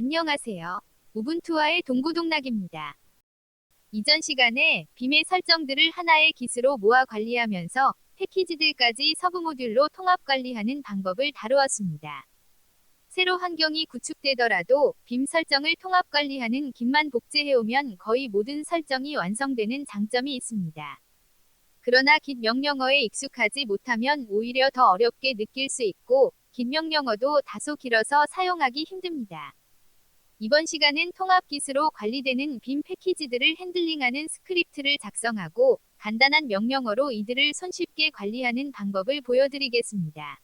안녕하세요. 우분투와의 동고동락입니다. 이전 시간에 빔의 설정들을 하나의 깃으로 모아 관리하면서 패키지들까지 서브 모듈로 통합 관리하는 방법을 다루었습니다. 새로 환경이 구축되더라도 빔 설정을 통합 관리하는 깃만 복제해오면 거의 모든 설정이 완성되는 장점이 있습니다. 그러나 깃 명령어에 익숙하지 못하면 오히려 더 어렵게 느낄 수 있고 깃 명령어도 다소 길어서 사용하기 힘듭니다. 이번 시간은 통합 깃으로 관리되는 빔 패키지들을 핸들링하는 스크립트를 작성하고 간단한 명령어로 이들을 손쉽게 관리하는 방법을 보여드리겠습니다.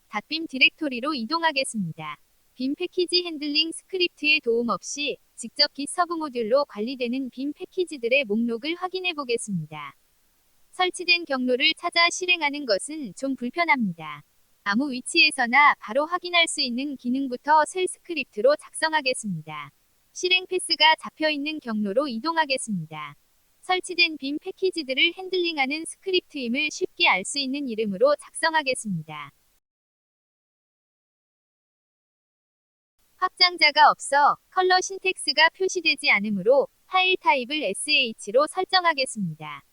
닷빔 디렉토리로 이동하겠습니다. 빔 패키지 핸들링 스크립트의 도움 없이 직접 깃 서브 모듈로 관리되는 빔 패키지들의 목록을 확인해 보겠습니다. 설치된 경로를 찾아 실행하는 것은 좀 불편합니다. 아무 위치에서나 바로 확인할 수 있는 기능부터 쉘 스크립트로 작성하겠습니다. 실행 패스가 잡혀있는 경로로 이동하겠습니다. 설치된 빔 패키지들을 핸들링하는 스크립트임을 쉽게 알 수 있는 이름으로 작성하겠습니다. 확장자가 없어 컬러 신텍스가 표시되지 않으므로 파일 타입을 sh로 설정하겠습니다.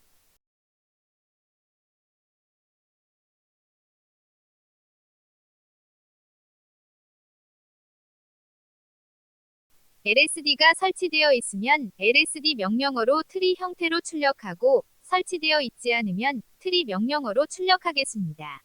LSD가 설치되어 있으면 LSD 명령어로 트리 형태로 출력하고 설치되어 있지 않으면 트리 명령어로 출력하겠습니다.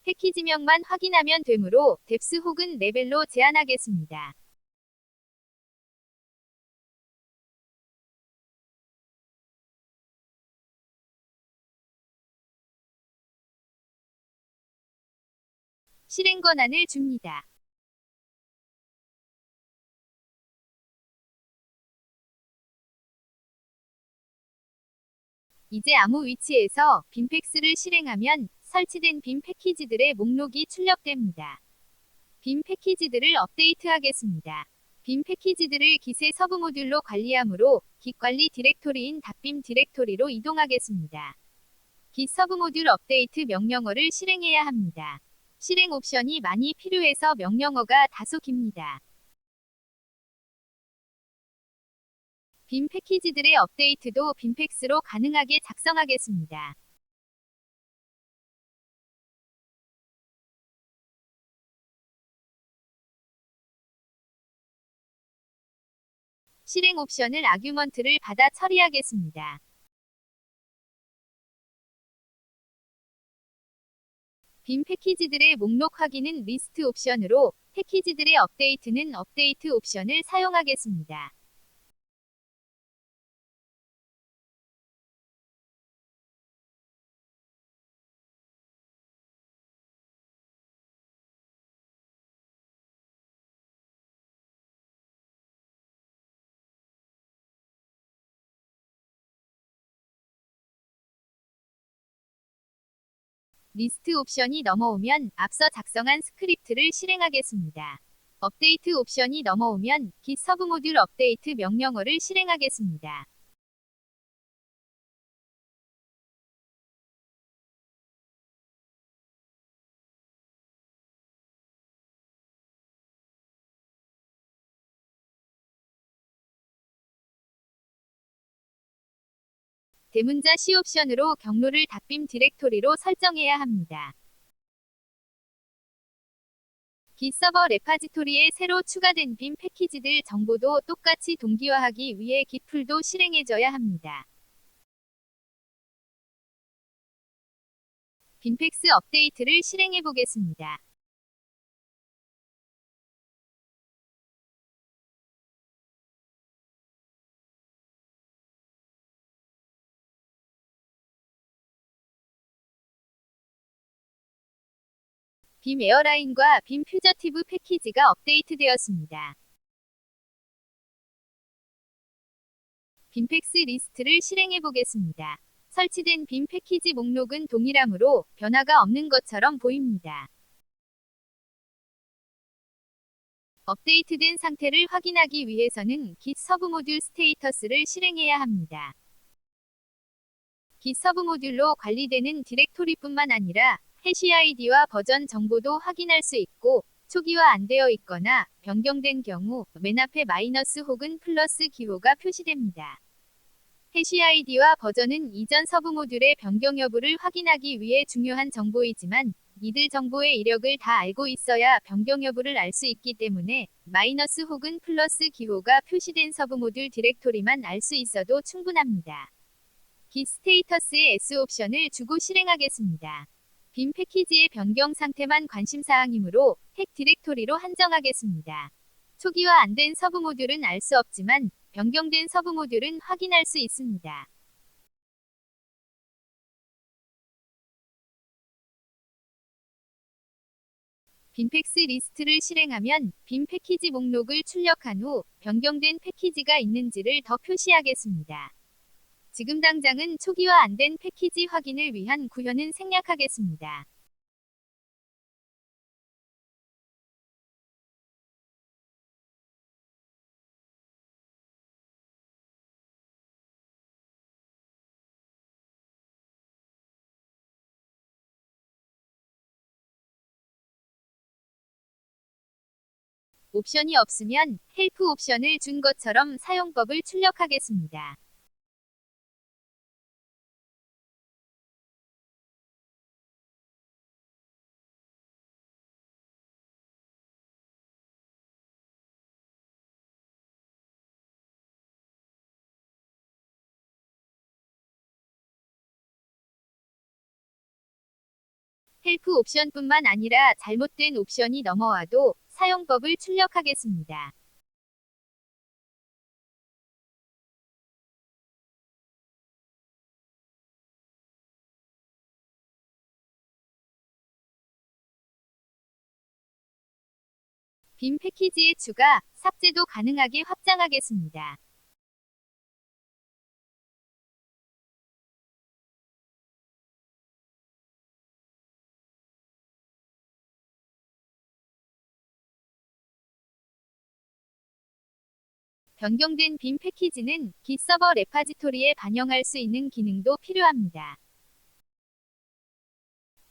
패키지명만 확인하면 되므로 뎁스 혹은 레벨로 제한하겠습니다. 실행 권한을 줍니다. 이제 아무 위치에서 빔팩스를 실행하면 설치된 빔 패키지들의 목록이 출력됩니다. 빔 패키지들을 업데이트하겠습니다. 빔 패키지들을 깃의 서브 모듈로 관리하므로 깃 관리 디렉토리인 닷빔 디렉토리로 이동하겠습니다. 깃 서브 모듈 업데이트 명령어를 실행해야 합니다. 실행 옵션이 많이 필요해서 명령어가 다소 깁니다. 빔 패키지들의 업데이트도 빔팩스로 가능하게 작성하겠습니다. 실행 옵션을 아규먼트를 받아 처리하겠습니다. 빔 패키지들의 목록 확인은 리스트 옵션으로 패키지들의 업데이트는 업데이트 옵션을 사용하겠습니다. 리스트 옵션이 넘어오면 앞서 작성한 스크립트를 실행하겠습니다. 업데이트 옵션이 넘어오면 깃 서브 모듈 업데이트 명령어를 실행하겠습니다. 대문자 C 옵션으로 경로를 닷빔 디렉토리로 설정해야 합니다. 깃 서버 레파지토리에 새로 추가된 빔 패키지들 정보도 똑같이 동기화하기 위해 깃 풀도 실행해줘야 합니다. 빔팩스 업데이트를 실행해 보겠습니다. 빔 에어라인과 빔 퓨저티브 패키지가 업데이트되었습니다. 빔팩스 리스트를 실행해 보겠습니다. 설치된 빔 패키지 목록은 동일하므로 변화가 없는 것처럼 보입니다. 업데이트된 상태를 확인하기 위해서는 Git 서브 모듈 스테이터스를 실행해야 합니다. Git 서브 모듈로 관리되는 디렉토리뿐만 아니라 해시 아이디와 버전 정보도 확인할 수 있고, 초기화 안 되어 있거나 변경된 경우 맨 앞에 마이너스 혹은 플러스 기호가 표시됩니다. 해시 아이디와 버전은 이전 서브 모듈의 변경 여부를 확인하기 위해 중요한 정보이지만, 이들 정보의 이력을 다 알고 있어야 변경 여부를 알 수 있기 때문에 마이너스 혹은 플러스 기호가 표시된 서브 모듈 디렉토리만 알 수 있어도 충분합니다. Git 스테이터스의 S 옵션을 주고 실행하겠습니다. 빔 패키지의 변경 상태만 관심사항이므로 핵 디렉토리로 한정하겠습니다. 초기화 안 된 서브 모듈은 알 수 없지만 변경된 서브 모듈은 확인할 수 있습니다. 빔팩스 리스트를 실행하면 빔 패키지 목록을 출력한 후 변경된 패키지가 있는지를 더 표시하겠습니다. 지금 당장은 초기화 안 된 패키지 확인을 위한 구현은 생략하겠습니다. 옵션이 없으면 헬프 옵션을 준 것처럼 사용법을 출력하겠습니다. 헬프 옵션뿐만 아니라 잘못된 옵션이 넘어와도 사용법을 출력하겠습니다. 빔 패키지의 추가, 삭제도 가능하게 확장하겠습니다. 변경된 빔 패키지는 Git 서버 레파지토리에 반영할 수 있는 기능도 필요합니다.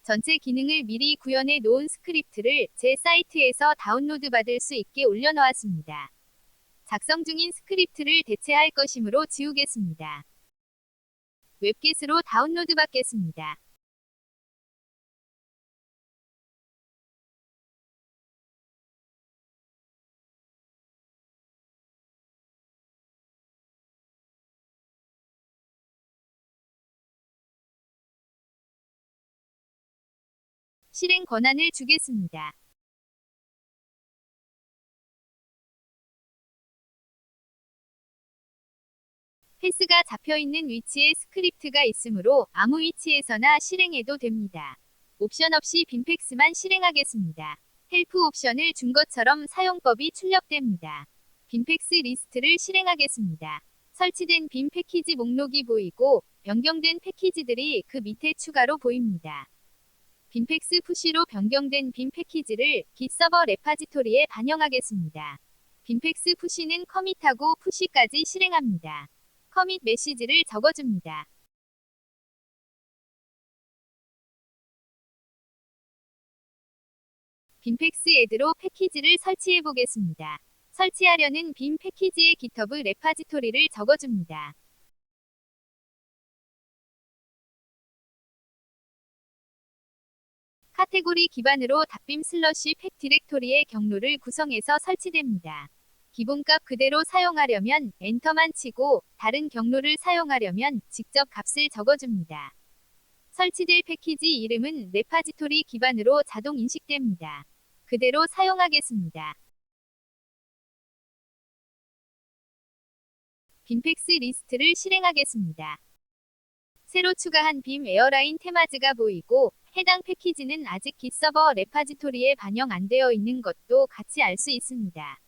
전체 기능을 미리 구현해 놓은 스크립트를 제 사이트에서 다운로드 받을 수 있게 올려놓았습니다. 작성 중인 스크립트를 대체할 것이므로 지우겠습니다. 웹깃으로 다운로드 받겠습니다. 실행 권한을 주겠습니다. 패스가 잡혀있는 위치에 스크립트가 있으므로 아무 위치에서나 실행해도 됩니다. 옵션 없이 빔팩스만 실행하겠습니다. 헬프 옵션을 준 것처럼 사용법이 출력됩니다. 빔팩스 리스트를 실행하겠습니다. 설치된 빔 패키지 목록이 보이고 변경된 패키지들이 그 밑에 추가로 보입니다. 빔팩스 푸시로 변경된 빔 패키지를 Git 서버 레파지토리에 반영하겠습니다. 빔팩스 푸시는 커밋하고 푸시까지 실행합니다. 커밋 메시지를 적어줍니다. 빔팩스 애드로 패키지를 설치해 보겠습니다. 설치하려는 빔 패키지의 GitHub 레파지토리를 적어줍니다. 카테고리 기반으로 닷빔 슬러시 팩 디렉토리의 경로를 구성해서 설치됩니다. 기본값 그대로 사용하려면 엔터만 치고 다른 경로를 사용하려면 직접 값을 적어줍니다. 설치될 패키지 이름은 레파지토리 기반으로 자동 인식됩니다. 그대로 사용하겠습니다. 빔팩스 리스트를 실행하겠습니다. 새로 추가한 빔 에어라인 테마즈가 보이고 해당 패키지는 아직 Git 서버 레파지토리에 반영 안 되어 있는 것도 같이 알 수 있습니다.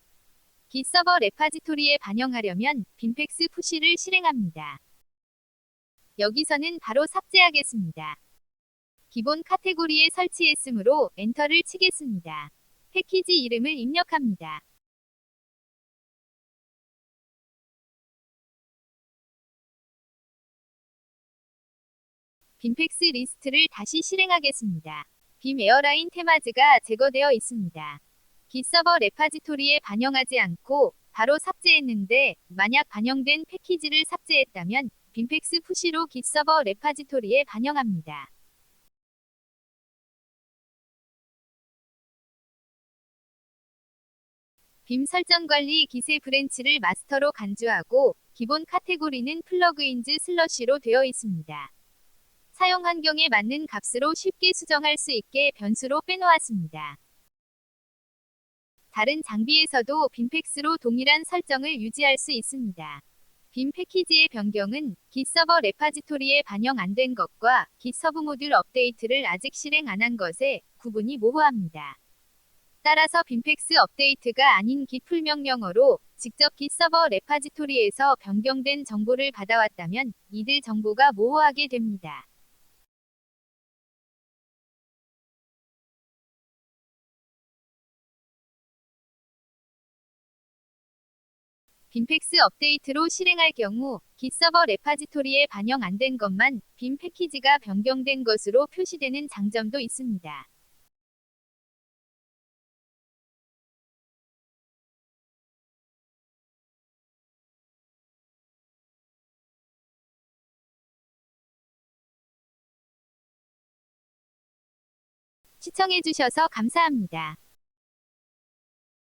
Git 서버 레파지토리에 반영하려면 빔팩스 푸시를 실행합니다. 여기서는 바로 삭제하겠습니다. 기본 카테고리에 설치했으므로 엔터를 치겠습니다. 패키지 이름을 입력합니다. 빔팩스 리스트를 다시 실행하겠습니다. 빔 에어라인 테마즈가 제거되어 있습니다. 깃서버 레파지토리에 반영하지 않고 바로 삭제했는데 만약 반영된 패키지를 삭제했다면 빔팩스 푸시로 깃서버 레파지토리에 반영합니다. 빔 설정 관리 기세 브랜치를 마스터로 간주하고 기본 카테고리는 플러그인즈 슬러시로 되어 있습니다. 사용 환경에 맞는 값으로 쉽게 수정할 수 있게 변수로 빼놓았습니다. 다른 장비에서도 빔팩스로 동일한 설정을 유지할 수 있습니다. 빔 패키지의 변경은 깃서버 레파지토리에 반영 안 된 것과 깃서브 모듈 업데이트를 아직 실행 안 한 것에 구분이 모호합니다. 따라서 빔팩스 업데이트가 아닌 git 풀 명령어로 직접 깃서버 레파지토리에서 변경된 정보를 받아왔다면 이들 정보가 모호하게 됩니다. 빔팩스 업데이트로 실행할 경우 깃서버 레파지토리에 반영 안 된 것만 빔 패키지가 변경된 것으로 표시되는 장점도 있습니다. 시청해주셔서 감사합니다.